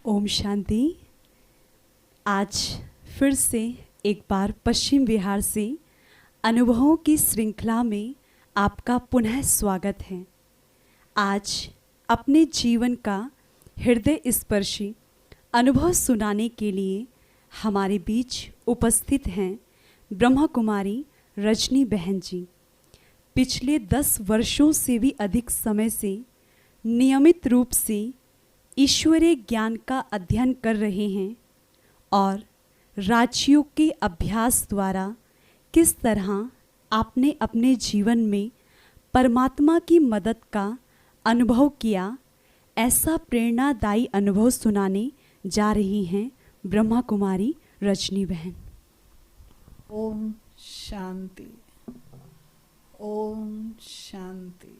ओम शांति। आज फिर से एक बार पश्चिम विहार से अनुभवों की श्रृंखला में आपका पुनः स्वागत है। आज अपने जीवन का हृदय स्पर्शी अनुभव सुनाने के लिए हमारे बीच उपस्थित हैं ब्रह्मा कुमारी रजनी बहन जी। पिछले 10 वर्षों से भी अधिक समय से नियमित रूप से ईश्वरीय ज्ञान का अध्ययन कर रहे हैं और राजयोग के अभ्यास द्वारा किस तरह आपने अपने जीवन में परमात्मा की मदद का अनुभव किया, ऐसा प्रेरणादायी अनुभव सुनाने जा रही हैं ब्रह्मा कुमारी रजनी बहन। ओम शांति, ओम शांति।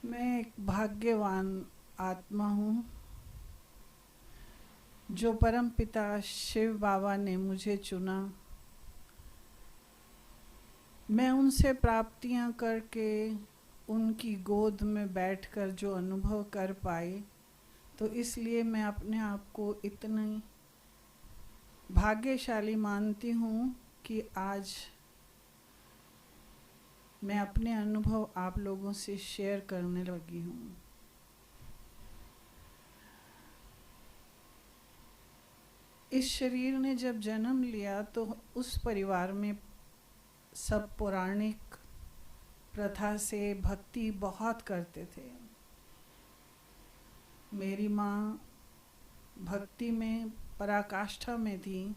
मैं एक भाग्यवान आत्मा हूँ जो परम पिता शिव बाबा ने मुझे चुना। मैं उनसे प्राप्तियाँ करके उनकी गोद में बैठकर जो अनुभव कर पाई, तो इसलिए मैं अपने आप को इतनी भाग्यशाली मानती हूँ कि आज मैं अपने अनुभव आप लोगों से शेयर करने लगी हूँ। इस शरीर ने जब जन्म लिया तो उस परिवार में सब पौराणिक प्रथा से भक्ति बहुत करते थे। मेरी माँ भक्ति में पराकाष्ठा में थी।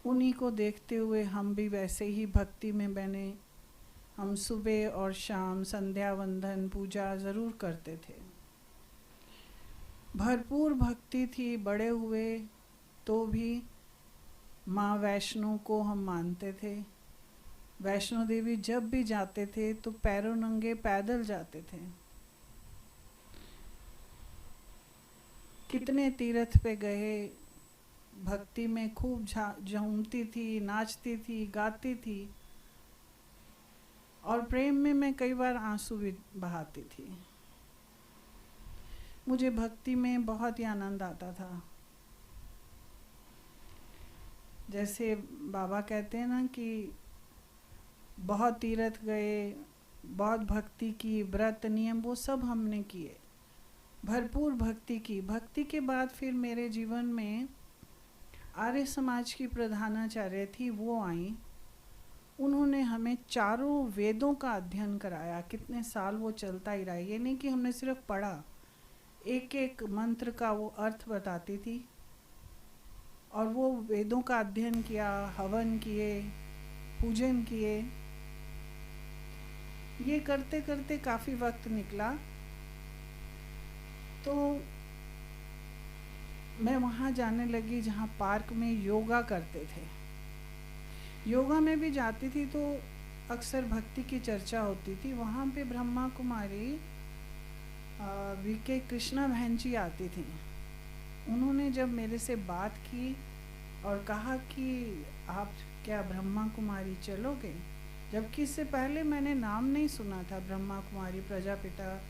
उन्हीं को देखते हुए हम भी वैसे ही भक्ति में बने। हम सुबह और शाम संध्या वंदन पूजा ज़रूर करते थे। भरपूर भक्ति थी। बड़े हुए तो भी माँ वैष्णो को हम मानते थे। वैष्णो देवी जब भी जाते थे तो पैरों नंगे पैदल जाते थे। कितने तीर्थ पे गए। भक्ति में खूब झूमती थी, नाचती थी, गाती थी और प्रेम में मैं कई बार आंसू भी बहाती थी। मुझे भक्ति में बहुत ही आनंद आता था। जैसे बाबा कहते हैं ना कि बहुत तीर्थ गए, बहुत भक्ति की, व्रत नियम वो सब हमने किए, भरपूर भक्ति की। भक्ति के बाद फिर मेरे जीवन में आर्य समाज की प्रधानाचार्य थी, वो आई। उन्होंने हमें चारों वेदों का अध्ययन कराया। कितने साल वो चलता ही रहा। ये नहीं कि हमने सिर्फ पढ़ा, एक एक मंत्र का वो अर्थ बताती थी और वो वेदों का अध्ययन किया, हवन किए, पूजन किए। ये करते करते काफ़ी वक्त निकला। तो मैं वहाँ जाने लगी जहाँ पार्क में योगा करते थे। योगा में भी जाती थी तो अक्सर भक्ति की चर्चा होती थी। वहाँ पे ब्रह्मा कुमारी वीके कृष्णा बहन जी आती थी। उन्होंने जब मेरे से बात की और कहा कि आप क्या ब्रह्मा कुमारी चलोगे, जबकि इससे पहले मैंने नाम नहीं सुना था। ब्रह्मा कुमारी प्रजापिता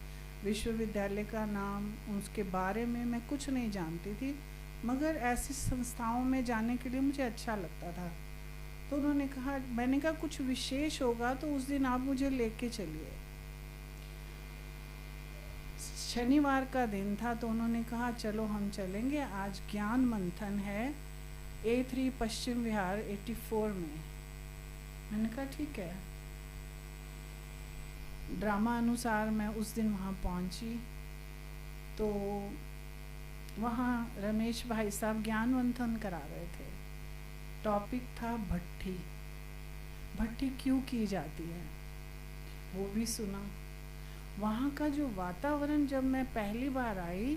विश्वविद्यालय का नाम, उसके बारे में मैं कुछ नहीं जानती थी, मगर ऐसी संस्थाओं में जाने के लिए मुझे अच्छा लगता था। तो उन्होंने कहा, मैंने कहा कुछ विशेष होगा तो उस दिन आप मुझे लेके चलिए। शनिवार का दिन था तो उन्होंने कहा चलो हम चलेंगे, आज ज्ञान मंथन है A3 पश्चिम विहार 84 में। मैंने कहा ठीक है। ड्रामा अनुसार मैं उस दिन वहाँ पहुँची तो वहाँ रमेश भाई साहब ज्ञान मंथन करा रहे थे। टॉपिक था भट्ठी। भट्ठी क्यों की जाती है वो भी सुना। वहाँ का जो वातावरण, जब मैं पहली बार आई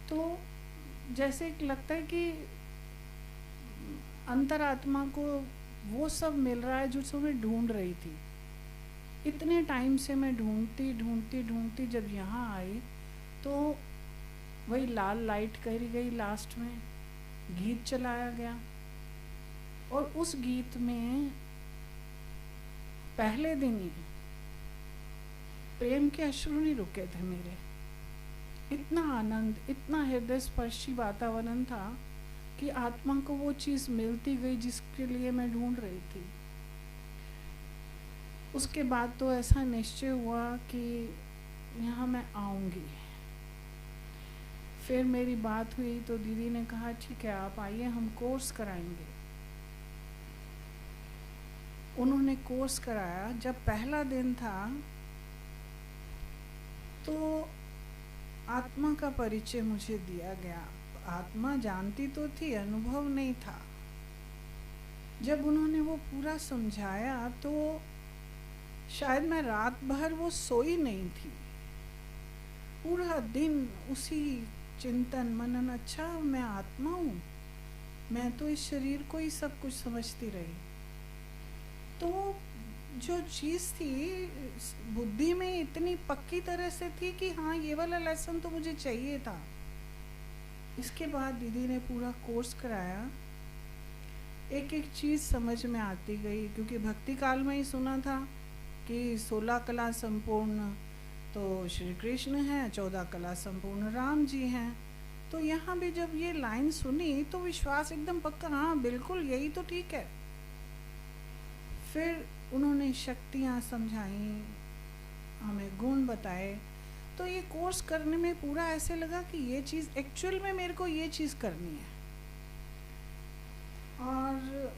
तो जैसे लगता है कि अंतरात्मा को वो सब मिल रहा है जो सब मैं ढूंढ रही थी। इतने टाइम से मैं ढूंढती जब यहाँ आई तो वही लाल लाइट करी गई, लास्ट में गीत चलाया गया और उस गीत में पहले दिन ही प्रेम के अश्रु नहीं रुके थे मेरे। इतना आनंद, इतना हृदय स्पर्शी वातावरण था कि आत्मा को वो चीज़ मिलती गई जिसके लिए मैं ढूंढ रही थी। उसके बाद तो ऐसा निश्चय हुआ कि यहाँ मैं आऊँगी। फिर मेरी बात हुई तो दीदी ने कहा ठीक है आप आइए, हम कोर्स कराएंगे। उन्होंने कोर्स कराया। जब पहला दिन था तो आत्मा का परिचय मुझे दिया गया। आत्मा जानती तो थी, अनुभव नहीं था। जब उन्होंने वो पूरा समझाया तो शायद मैं रात भर वो सोई नहीं थी। पूरा दिन उसी चिंतन मनन, अच्छा मैं आत्मा हूँ, मैं तो इस शरीर को ही सब कुछ समझती रही। तो जो चीज़ थी बुद्धि में इतनी पक्की तरह से थी कि हाँ ये वाला लेसन तो मुझे चाहिए था। इसके बाद दीदी ने पूरा कोर्स कराया। एक एक चीज़ समझ में आती गई, क्योंकि भक्ति काल में ही सुना था कि 16 कला संपूर्ण तो श्री कृष्ण हैं, 14 कला संपूर्ण राम जी हैं। तो यहाँ भी जब ये लाइन सुनी तो विश्वास एकदम पक्का, हाँ बिल्कुल यही तो ठीक है। फिर उन्होंने शक्तियाँ समझाई, हमें गुण बताए। तो ये कोर्स करने में पूरा ऐसे लगा कि ये चीज़ एक्चुअल में मेरे को ये चीज़ करनी है। और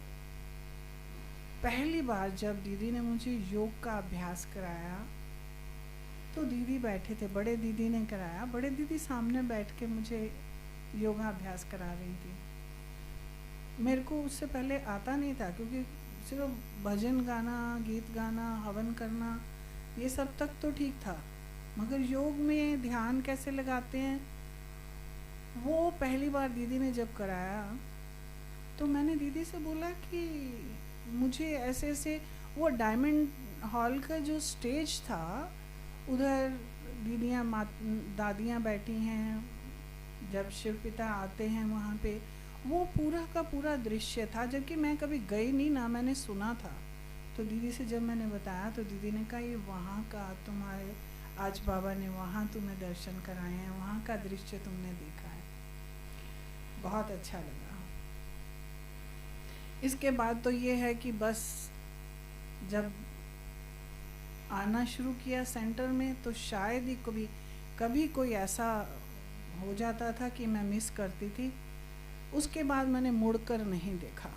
पहली बार जब दीदी ने मुझे योग का अभ्यास कराया तो दीदी बैठे थे, बड़े दीदी ने कराया। बड़े दीदी सामने बैठ के मुझे योगाभ्यास करा रही थी। मेरे को उससे पहले आता नहीं था, क्योंकि सिर्फ भजन गाना, गीत गाना, हवन करना ये सब तक तो ठीक था, मगर योग में ध्यान कैसे लगाते हैं वो पहली बार दीदी ने जब कराया तो मैंने दीदी से बोला कि मुझे ऐसे ऐसे, वो डायमंड हॉल का जो स्टेज था उधर दीदियाँ दादियाँ बैठी हैं, जब शिव पिता आते हैं वहाँ पे वो पूरा का पूरा दृश्य था, जबकि मैं कभी गई नहीं ना, मैंने सुना था। तो दीदी से जब मैंने बताया तो दीदी ने कहा ये वहाँ का तुम्हारे आज बाबा ने वहाँ तुम्हें दर्शन कराए हैं, वहाँ का दृश्य तुमने देखा है। बहुत अच्छा लगा। इसके बाद तो ये है कि बस जब आना शुरू किया सेंटर में तो शायद ही कभी कोई ऐसा हो जाता था कि मैं मिस करती थी। उसके बाद मैंने मुड़कर नहीं देखा।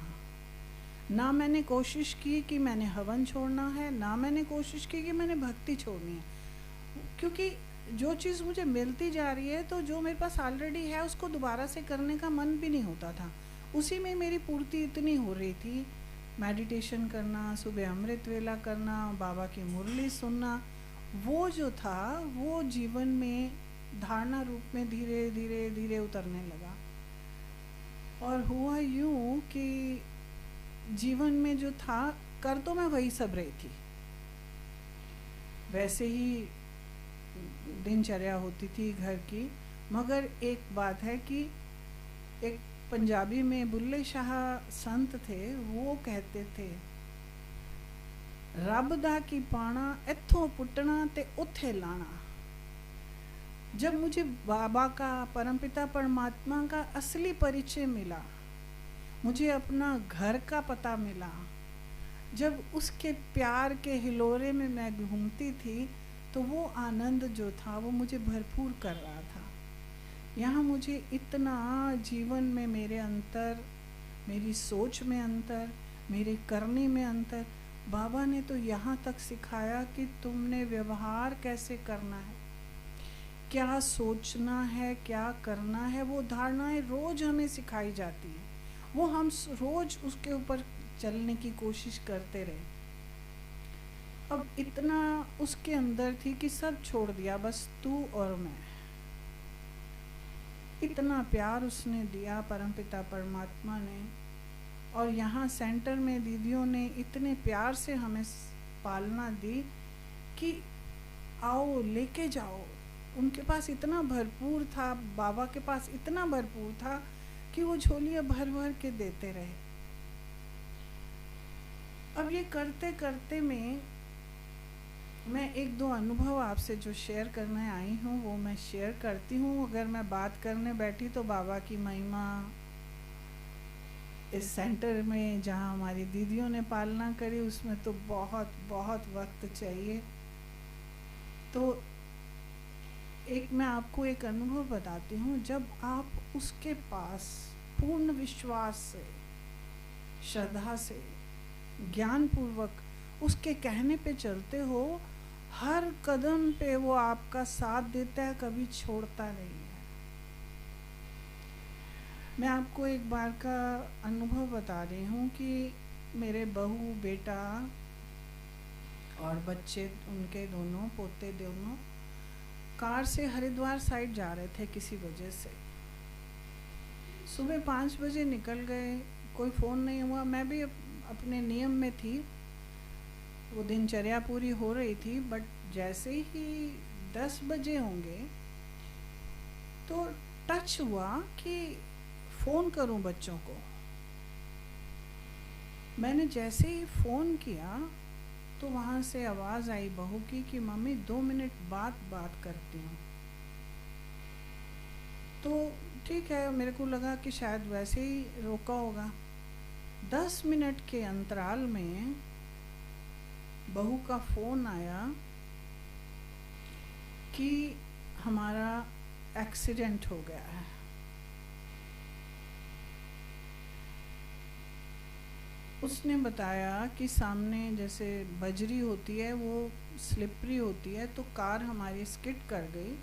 ना मैंने कोशिश की कि मैंने हवन छोड़ना है, ना मैंने कोशिश की कि मैंने भक्ति छोड़नी है, क्योंकि जो चीज़ मुझे मिलती जा रही है तो जो मेरे पास ऑलरेडी है उसको दोबारा से करने का मन भी नहीं होता था। उसी में मेरी पूर्ति इतनी हो रही थी। मेडिटेशन करना, सुबह अमृत वेला करना, बाबा की मुरली सुनना, वो जो था वो जीवन में धारणा रूप में धीरे धीरे धीरे उतरने लगा। और हुआ यूँ कि जीवन में जो था कर तो मैं वही सब रही थी, वैसे ही दिनचर्या होती थी घर की, मगर एक बात है कि एक पंजाबी में बुल्ले शाह संत थे, वो कहते थे रब दा की पाना इत्थों पुटना ते उथे लाना। जब मुझे बाबा का, परमपिता परमात्मा का असली परिचय मिला, मुझे अपना घर का पता मिला, जब उसके प्यार के हिलोरे में मैं घूमती थी तो वो आनंद जो था वो मुझे भरपूर कर रहा था। यहाँ मुझे इतना जीवन में मेरे अंतर, मेरी सोच में अंतर, मेरे करने में अंतर, बाबा ने तो यहाँ तक सिखाया कि तुमने व्यवहार कैसे करना है, क्या सोचना है, क्या करना है, वो धारणाएं रोज हमें सिखाई जाती है। वो हम रोज उसके ऊपर चलने की कोशिश करते रहे। अब इतना उसके अंदर थी कि सब छोड़ दिया, बस तू और मैं। इतना प्यार उसने दिया परमपिता परमात्मा ने, और यहाँ सेंटर में दीदियों ने इतने प्यार से हमें पालना दी कि आओ लेके जाओ। उनके पास इतना भरपूर था, बाबा के पास इतना भरपूर था कि वो झोलियाँ भर भर के देते रहे। अब ये करते करते में मैं एक दो अनुभव आपसे जो शेयर करने आई हूँ वो मैं शेयर करती हूँ। अगर मैं बात करने बैठी तो बाबा की महिमा इस सेंटर में जहाँ हमारी दीदियों ने पालना करी उसमें तो बहुत बहुत वक्त चाहिए। तो एक मैं आपको एक अनुभव बताती हूँ। जब आप उसके पास पूर्ण विश्वास से, श्रद्धा से, ज्ञान पूर्वक उसके कहने पे चलते हो, हर कदम पे वो आपका साथ देता है, कभी छोड़ता नहीं है। मैं आपको एक बार का अनुभव बता रही हूँ कि मेरे बहू बेटा और बच्चे उनके दोनों पोते दोनों कार से हरिद्वार साइड जा रहे थे किसी वजह से। सुबह 5 बजे निकल गए, कोई फ़ोन नहीं हुआ। मैं भी अपने नियम में थी, वो दिनचर्या पूरी हो रही थी। बट जैसे ही 10 बजे होंगे तो टच हुआ कि फ़ोन करूं बच्चों को। मैंने जैसे ही फ़ोन किया तो वहाँ से आवाज़ आई बहू की कि मम्मी 2 मिनट बाद बात करती हूँ। तो ठीक है, मेरे को लगा कि शायद वैसे ही रोका होगा। 10 मिनट के अंतराल में बहू का फ़ोन आया कि हमारा एक्सीडेंट हो गया है। उसने बताया कि सामने जैसे बजरी होती है वो स्लिपरी होती है, तो कार हमारी स्किड कर गई।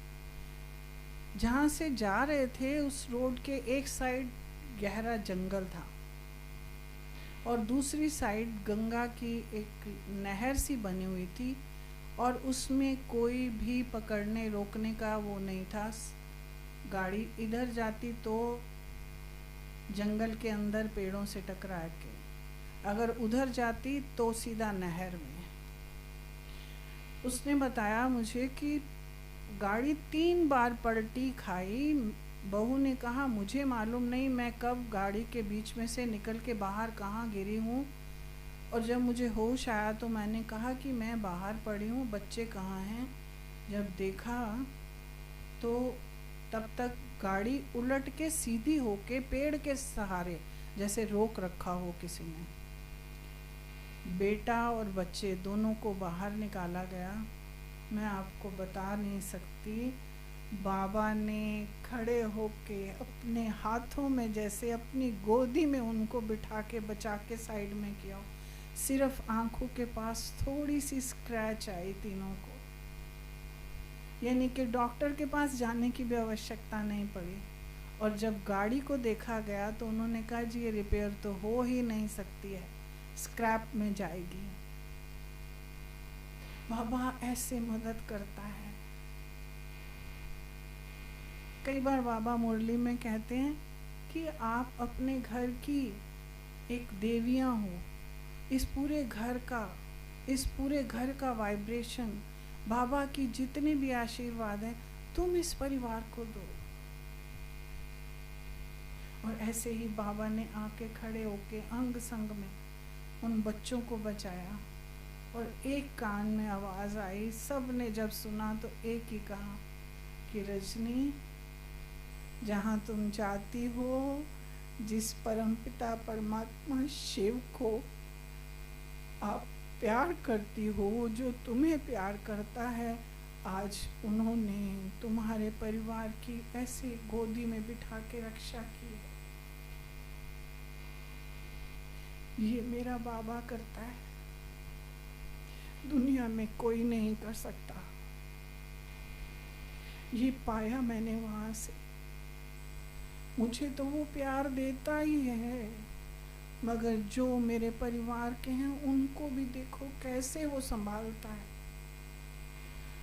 जहाँ से जा रहे थे उस रोड के एक साइड गहरा जंगल था और दूसरी साइड गंगा की एक नहर सी बनी हुई थी और उसमें कोई भी पकड़ने रोकने का वो नहीं था। गाड़ी इधर जाती तो जंगल के अंदर पेड़ों से टकरा के, अगर उधर जाती तो सीधा नहर में। उसने बताया मुझे कि गाड़ी 3 बार पलटी खाई। बहू ने कहा मुझे मालूम नहीं मैं कब गाड़ी के बीच में से निकल के बाहर कहाँ गिरी हूँ, और जब मुझे होश आया तो मैंने कहा कि मैं बाहर पड़ी हूँ, बच्चे कहाँ हैं। जब देखा तो तब तक गाड़ी उलट के सीधी होके पेड़ के सहारे जैसे रोक रखा हो किसी ने। बेटा और बच्चे दोनों को बाहर निकाला गया। मैं आपको बता नहीं सकती, बाबा ने खड़े होके अपने हाथों में जैसे अपनी गोदी में उनको बिठा के बचा के साइड में किया। सिर्फ आंखों के पास थोड़ी सी स्क्रैच आई तीनों को, यानी कि डॉक्टर के पास जाने की भी आवश्यकता नहीं पड़ी। और जब गाड़ी को देखा गया तो उन्होंने कहा जी ये रिपेयर तो हो ही नहीं सकती है, स्क्रैप में जाएगी। बाबा ऐसे मदद करता है। कई बार बाबा मुरली में कहते हैं कि आप अपने घर की एक देवियां हो। इस पूरे घर का वाइब्रेशन, बाबा की जितने भी आशीर्वाद हैं तुम इस परिवार को दो। और ऐसे ही बाबा ने आके खड़े होके अंग संग में उन बच्चों को बचाया। और एक कान में आवाज़ आई, सब ने जब सुना तो एक ही कहा कि रजनी, जहाँ तुम जाती हो, जिस परमपिता परमात्मा शिव को आप प्यार करती हो, जो तुम्हें प्यार करता है, आज उन्होंने तुम्हारे परिवार की ऐसे गोदी में बिठा के रक्षा की है। ये मेरा बाबा करता है, दुनिया में कोई नहीं कर सकता। ये पाया मैंने वहाँ से। मुझे तो वो प्यार देता ही है, मगर जो मेरे परिवार के हैं उनको भी देखो कैसे वो संभालता है।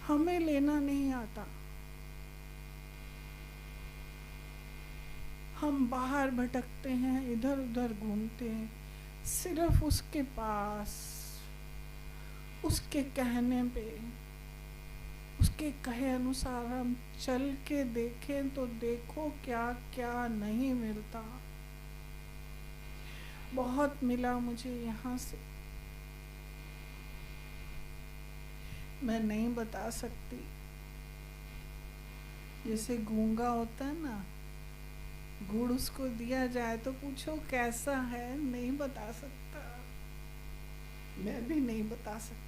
हमें लेना नहीं आता, हम बाहर भटकते हैं, इधर उधर घूमते हैं। सिर्फ उसके पास, उसके कहने पे, उसके कहे अनुसार हम चल के देखें तो देखो क्या क्या नहीं मिलता। बहुत मिला मुझे यहाँ से। मैं नहीं बता सकती। जैसे गूंगा होता है ना, गुड़ उसको दिया जाए तो पूछो कैसा है, नहीं बता सकता। मैं भी नहीं बता सकती।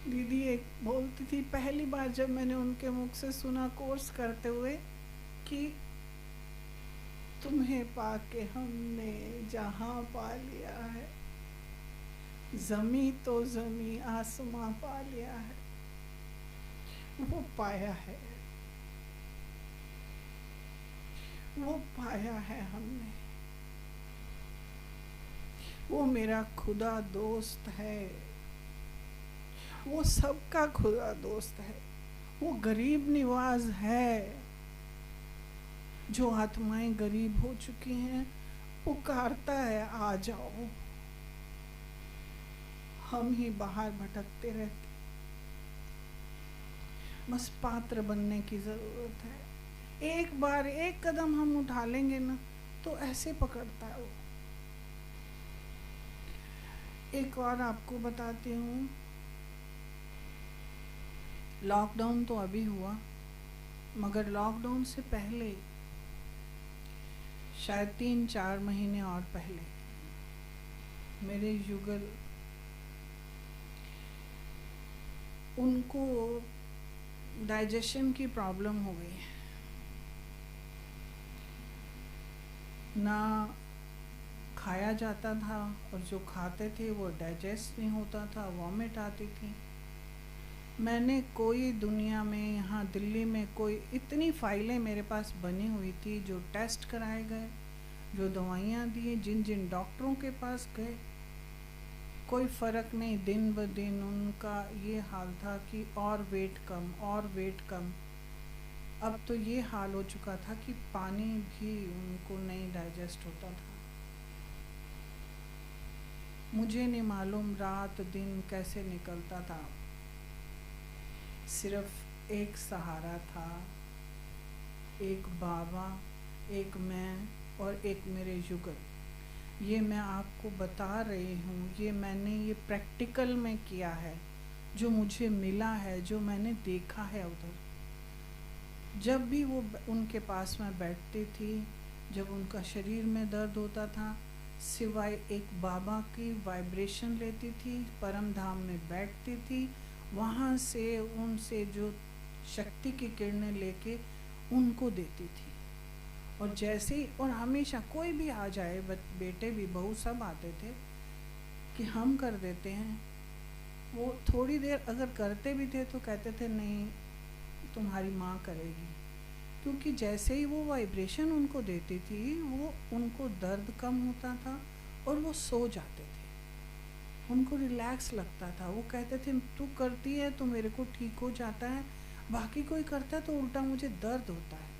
दीदी एक बोलती थी, पहली बार जब मैंने उनके मुख से सुना कोर्स करते हुए कि तुम्हें पाके हमने जहां पा लिया है, जमी तो जमी आसमां पा लिया है, वो पाया है, वो पाया है हमने। वो मेरा खुदा दोस्त है, वो सबका खुदा दोस्त है। वो गरीब निवाज है। जो आत्माएं गरीब हो चुकी हैं, पुकारता है आ जाओ। हम ही बाहर भटकते रहते, बस पात्र बनने की जरूरत है। एक बार एक कदम हम उठा लेंगे ना, तो ऐसे पकड़ता है वो। एक और आपको बताती हूँ। लॉकडाउन तो अभी हुआ, मगर लॉकडाउन से पहले, शायद 3-4 महीने और पहले, मेरे युगल, उनको डाइजेशन की प्रॉब्लम हो गई। ना खाया जाता था, और जो खाते थे वो डाइजेस्ट नहीं होता था, वॉमिट आती थी। मैंने कोई दुनिया में, यहाँ दिल्ली में कोई इतनी फाइलें मेरे पास बनी हुई थी, जो टेस्ट कराए गए, जो दवाइयाँ दी, जिन जिन डॉक्टरों के पास गए, कोई फ़र्क नहीं। दिन ब दिन उनका ये हाल था कि और वेट कम, और वेट कम। अब तो ये हाल हो चुका था कि पानी भी उनको नहीं डाइजेस्ट होता था। मुझे नहीं मालूम रात दिन कैसे निकलता था। सिर्फ एक सहारा था, एक बाबा, एक मैं और एक मेरे युगल। ये मैं आपको बता रही हूँ, ये मैंने ये प्रैक्टिकल में किया है, जो मुझे मिला है, जो मैंने देखा है उधर। जब भी वो उनके पास में बैठती थी, जब उनका शरीर में दर्द होता था, सिवाय एक बाबा की वाइब्रेशन लेती थी, परम धाम में बैठती थी, वहाँ से उनसे जो शक्ति की किरणें लेके उनको देती थी। और जैसे ही, और हमेशा कोई भी आ जाए, बेटे भी, बहू सब आते थे कि हम कर देते हैं। वो थोड़ी देर अगर करते भी थे तो कहते थे नहीं, तुम्हारी माँ करेगी। क्योंकि जैसे ही वो वाइब्रेशन उनको देती थी, वो उनको दर्द कम होता था और वो सो जाते थे, उनको रिलैक्स लगता था। वो कहते थे तू करती है तो मेरे को ठीक हो जाता है, बाकी कोई करता है तो उल्टा मुझे दर्द होता है।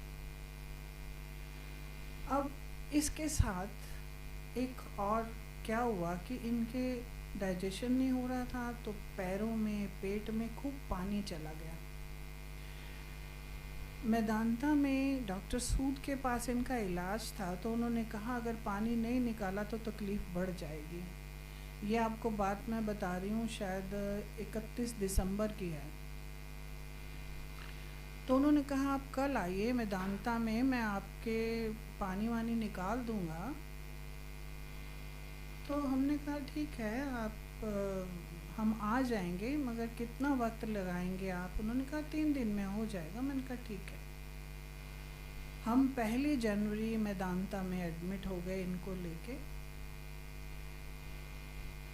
अब इसके साथ एक और क्या हुआ कि इनके डाइजेशन नहीं हो रहा था, तो पैरों में, पेट में खूब पानी चला गया। मैदांता में डॉक्टर सूद के पास इनका इलाज था, तो उन्होंने कहा अगर पानी नहीं निकाला तो तकलीफ़ बढ़ जाएगी। ये आपको बात मैं बता रही हूँ, शायद 31 दिसंबर की है। तो उन्होंने कहा आप कल आइए मैदांता में, मैं आपके पानी वानी निकाल दूँगा। तो हमने कहा ठीक है, आप हम आ जाएंगे, मगर कितना वक्त लगाएंगे आप? उन्होंने कहा 3 दिन में हो जाएगा। मैंने कहा ठीक है। हम 1 जनवरी मैदांता में एडमिट हो गए इनको लेके।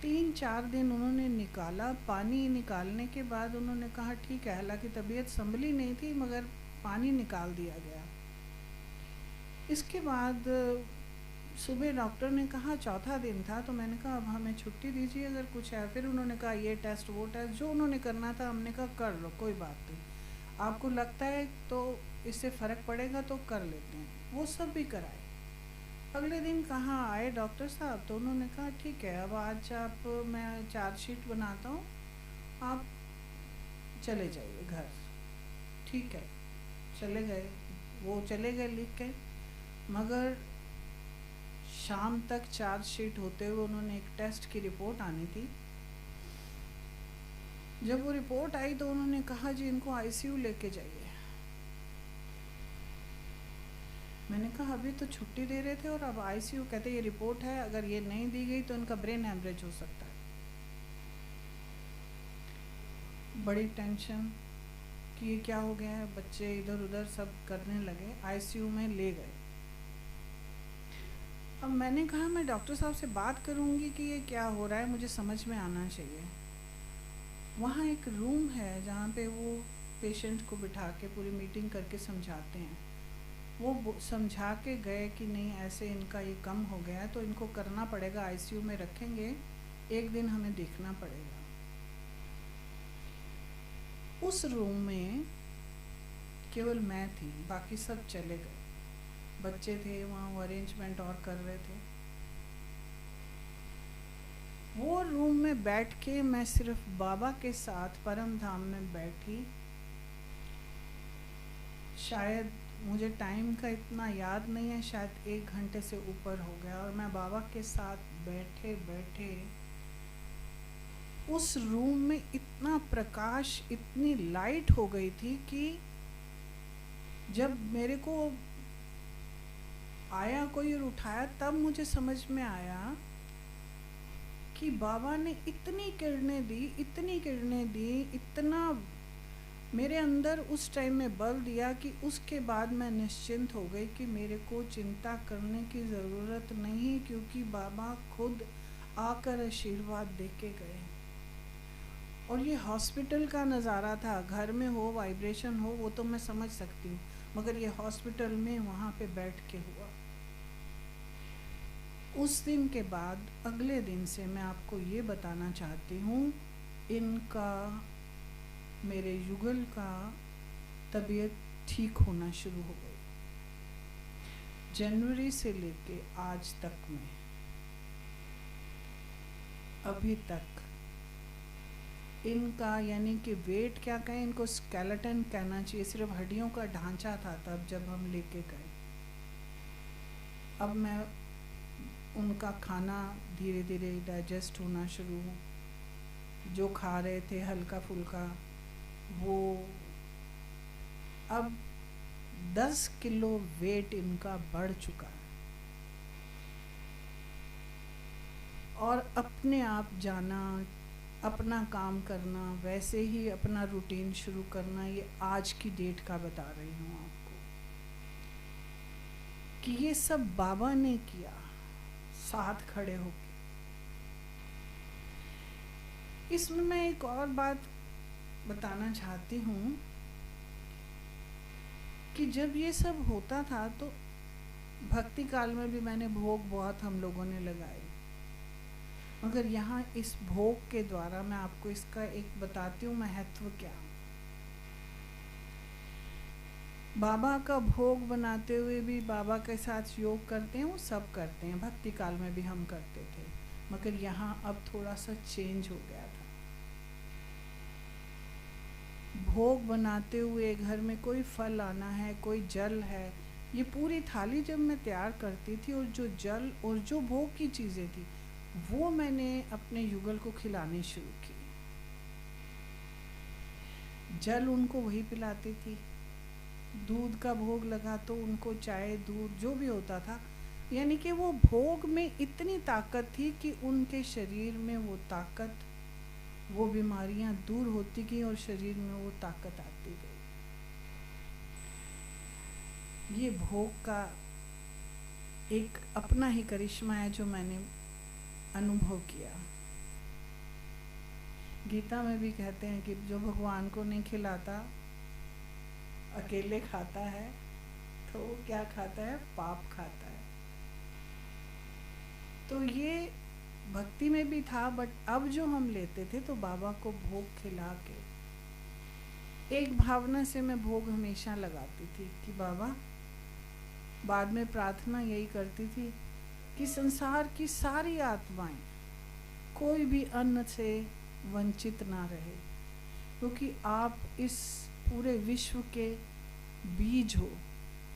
3-4 दिन उन्होंने निकाला। पानी निकालने के बाद उन्होंने कहा ठीक है, हालांकि तबीयत संभली नहीं थी, मगर पानी निकाल दिया गया। इसके बाद सुबह डॉक्टर ने कहा, चौथा दिन था, तो मैंने कहा अब हमें छुट्टी दीजिए अगर कुछ है। फिर उन्होंने कहा ये टेस्ट वो टेस्ट, जो उन्होंने करना था हमने कहा कर लो, कोई बात नहीं, आपको लगता है तो इससे फ़र्क पड़ेगा तो कर लेते हैं। वो सब भी कराए। अगले दिन कहाँ आए डॉक्टर साहब, तो उन्होंने कहा ठीक है, अब आज आप, मैं चार्जशीट बनाता हूँ, आप चले जाइए घर। ठीक है, चले गए। वो चले गए लिख के, मगर शाम तक चार्जशीट होते हुए उन्होंने एक टेस्ट की रिपोर्ट आनी थी। जब वो रिपोर्ट आई तो उन्होंने कहा जी इनको आईसीयू लेके जाइए। मैंने कहा अभी तो छुट्टी दे रहे थे और अब आईसीयू? कहते ये रिपोर्ट है, अगर ये नहीं दी गई तो इनका ब्रेन हैमरेज हो सकता है। बड़ी टेंशन कि ये क्या हो गया है, बच्चे इधर उधर सब करने लगे, आईसीयू में ले गए। अब मैंने कहा मैं डॉक्टर साहब से बात करूंगी कि ये क्या हो रहा है, मुझे समझ में आना चाहिए। वहाँ एक रूम है जहाँ पे वो पेशेंट को बिठा के पूरी मीटिंग करके समझाते हैं। वो समझा के गए कि नहीं ऐसे इनका ये कम हो गया है तो इनको करना पड़ेगा, आईसीयू में रखेंगे, एक दिन हमें देखना पड़ेगा। उस रूम में केवल मैं थी, बाकी सब चले गए। बच्चे थे वहाँ, वो अरेंजमेंट और कर रहे थे। वो रूम में बैठ के मैं सिर्फ बाबा के साथ परम धाम में बैठी। शायद मुझे टाइम का इतना याद नहीं है, शायद 1 घंटे से ऊपर हो गया। और मैं बाबा के साथ बैठे बैठे उस रूम में इतना प्रकाश, इतनी लाइट हो गई थी कि जब मेरे को आया कोई और उठाया तब मुझे समझ में आया कि बाबा ने इतनी किरणें दी, इतनी किरणें दी, इतना मेरे अंदर उस टाइम में बल दिया कि उसके बाद मैं निश्चिंत हो गई कि मेरे को चिंता करने की ज़रूरत नहीं, क्योंकि बाबा खुद आकर आशीर्वाद दे के गए। और ये हॉस्पिटल का नज़ारा था, घर में हो वाइब्रेशन हो वो तो मैं समझ सकती हूँ, मगर ये हॉस्पिटल में वहाँ पे बैठ के हुआ। उस दिन के बाद अगले दिन से मैं आपको ये बताना चाहती हूँ, इनका, मेरे युगल का तबीयत ठीक होना शुरू हो गई। जनवरी से लेके आज तक में अभी तक इनका, यानी कि वेट क्या कहें, इनको स्केलेटन कहना चाहिए, सिर्फ हड्डियों का ढांचा था तब जब हम लेके गए। अब मैं उनका खाना धीरे धीरे डाइजेस्ट होना शुरू, जो खा रहे थे हल्का फुल्का, वो अब 10 किलो वेट इनका बढ़ चुका है। और अपने आप जाना, अपना काम करना, वैसे ही अपना रूटीन शुरू करना, ये आज की डेट का बता रही हूँ आपको कि ये सब बाबा ने किया साथ खड़े होके। इसमें मैं एक और बात बताना चाहती हूँ कि जब ये सब होता था तो भक्ति काल में भी मैंने भोग बहुत हम लोगों ने लगाए, मगर यहाँ इस भोग के द्वारा मैं आपको इसका एक बताती हूँ महत्व क्या। बाबा का भोग बनाते हुए भी बाबा के साथ योग करते हैं, वो सब करते हैं, भक्ति काल में भी हम करते थे, मगर यहाँ अब थोड़ा सा चेंज हो गया था। भोग बनाते हुए घर में कोई फल आना है, कोई जल है, ये पूरी थाली जब मैं तैयार करती थी और जो जल और जो भोग की चीज़ें थी वो मैंने अपने युगल को खिलानी शुरू की। जल उनको वही पिलाती थी, दूध का भोग लगा तो उनको चाय दूध जो भी होता था, यानी कि वो भोग में इतनी ताकत थी कि उनके शरीर में वो ताकत, वो बीमारियां दूर होती गई और शरीर में वो ताकत आती गई। ये भोग का एक अपना ही करिश्मा है जो मैंने अनुभव किया। गीता में भी कहते हैं कि जो भगवान को नहीं खिलाता, अकेले खाता है, तो वो क्या खाता है, पाप खाता है। तो ये भक्ति में भी था, बट अब जो हम लेते थे तो बाबा को भोग खिला के एक भावना से मैं भोग हमेशा लगाती थी कि बाबा, बाद में प्रार्थना यही करती थी कि संसार की सारी आत्माएं कोई भी अन्न से वंचित ना रहे, क्योंकि आप इस पूरे विश्व के बीज हो,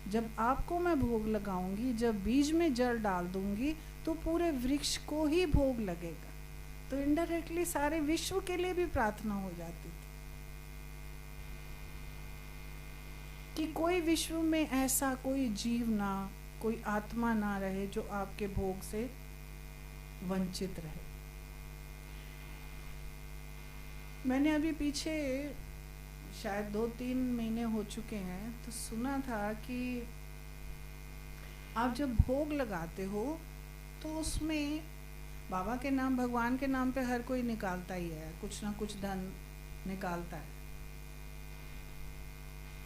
जब आपको मैं भोग लगाऊंगी, जब बीज में जल डाल दूंगी, तो पूरे वृक्ष को ही भोग लगेगा। तो इनडायरेक्टली सारे विश्व के लिए भी प्रार्थना हो जाती थी कि कोई विश्व में ऐसा कोई जीव ना, कोई आत्मा ना रहे जो आपके भोग से वंचित रहे। मैंने अभी पीछे शायद 2-3 महीने हो चुके हैं, तो सुना था कि आप जब भोग लगाते हो तो उसमें बाबा के नाम, भगवान के नाम पे हर कोई निकालता ही है, कुछ ना कुछ धन निकालता है।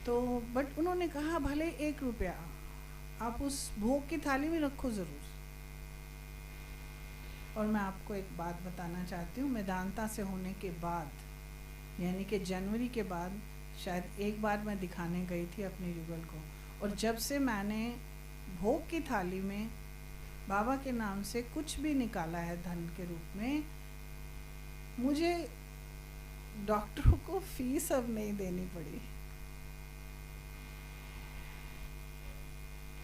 तो बट उन्होंने कहा भले 1 रुपया आप उस भोग की थाली में रखो ज़रूर। और मैं आपको एक बात बताना चाहती हूँ, मेदांता से होने के बाद, यानी कि जनवरी के बाद शायद एक बार मैं दिखाने गई थी अपने युगल को, और जब से मैंने भोग की थाली में बाबा के नाम से कुछ भी निकाला है धन के रूप में, मुझे डॉक्टरों को फीस अब नहीं देनी पड़ी।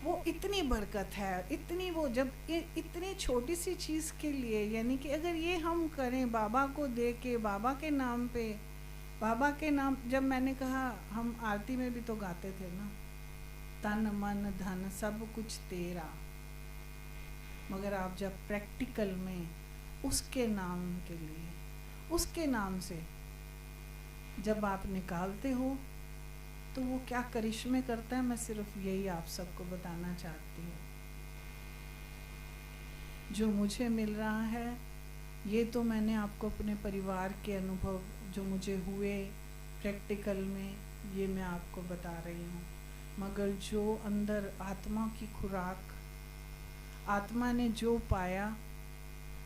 वो इतनी बरकत है, इतनी, वो जब इतनी छोटी सी चीज़ के लिए, यानी कि अगर ये हम करें बाबा को दे के, बाबा के नाम पे, बाबा के नाम, जब मैंने कहा, हम आरती में भी तो गाते थे ना, तन मन धन सब कुछ तेरा, मगर आप जब प्रैक्टिकल में उसके नाम के लिए, उसके नाम से जब आप निकालते हो तो वो क्या करिश्मे करता है, मैं सिर्फ यही आप सबको बताना चाहती हूँ। जो मुझे मिल रहा है, ये तो मैंने आपको अपने परिवार के अनुभव जो मुझे हुए प्रैक्टिकल में, ये मैं आपको बता रही हूँ। मगर जो अंदर आत्मा की खुराक, आत्मा ने जो पाया,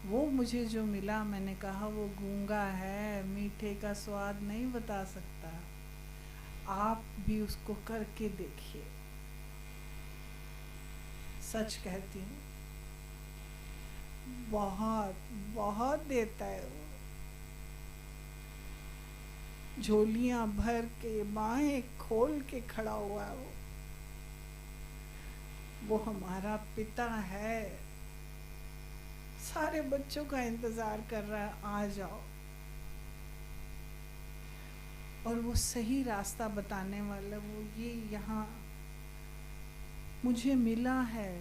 वो मुझे जो मिला, मैंने कहा वो गूंगा है, मीठे का स्वाद नहीं बता सकता। आप भी उसको करके देखिए, सच कहती हूँ, बहुत बहुत देता है वो। झोलियां भर के, बाहें खोल के खड़ा हुआ है वो हमारा पिता है। सारे बच्चों का इंतजार कर रहा है, आ जाओ। और वो सही रास्ता बताने वाला, वो ये यहाँ मुझे मिला है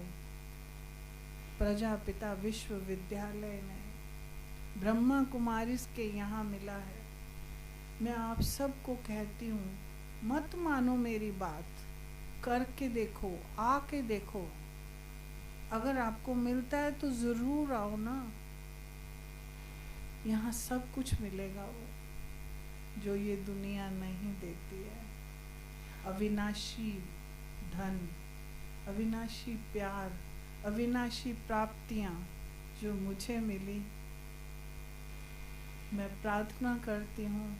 प्रजापिता विश्वविद्यालय में, ब्रह्मा कुमारी के यहाँ मिला है। मैं आप सबको कहती हूँ, मत मानो मेरी बात, करके देखो, आके देखो। अगर आपको मिलता है तो ज़रूर आओ ना, यहाँ सब कुछ मिलेगा वो जो ये दुनिया नहीं देती है। अविनाशी धन, अविनाशी प्यार, अविनाशी प्राप्तियाँ जो मुझे मिली, मैं प्रार्थना करती हूँ,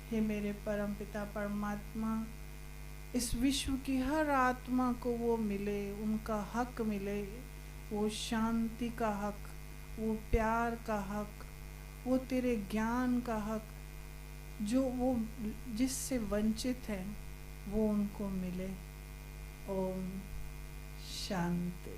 हे मेरे परमपिता परमात्मा, इस विश्व की हर आत्मा को वो मिले, उनका हक मिले, वो शांति का हक, वो प्यार का हक, वो तेरे ज्ञान का हक, जो वो जिससे वंचित है वो उनको मिले। ओम शांति।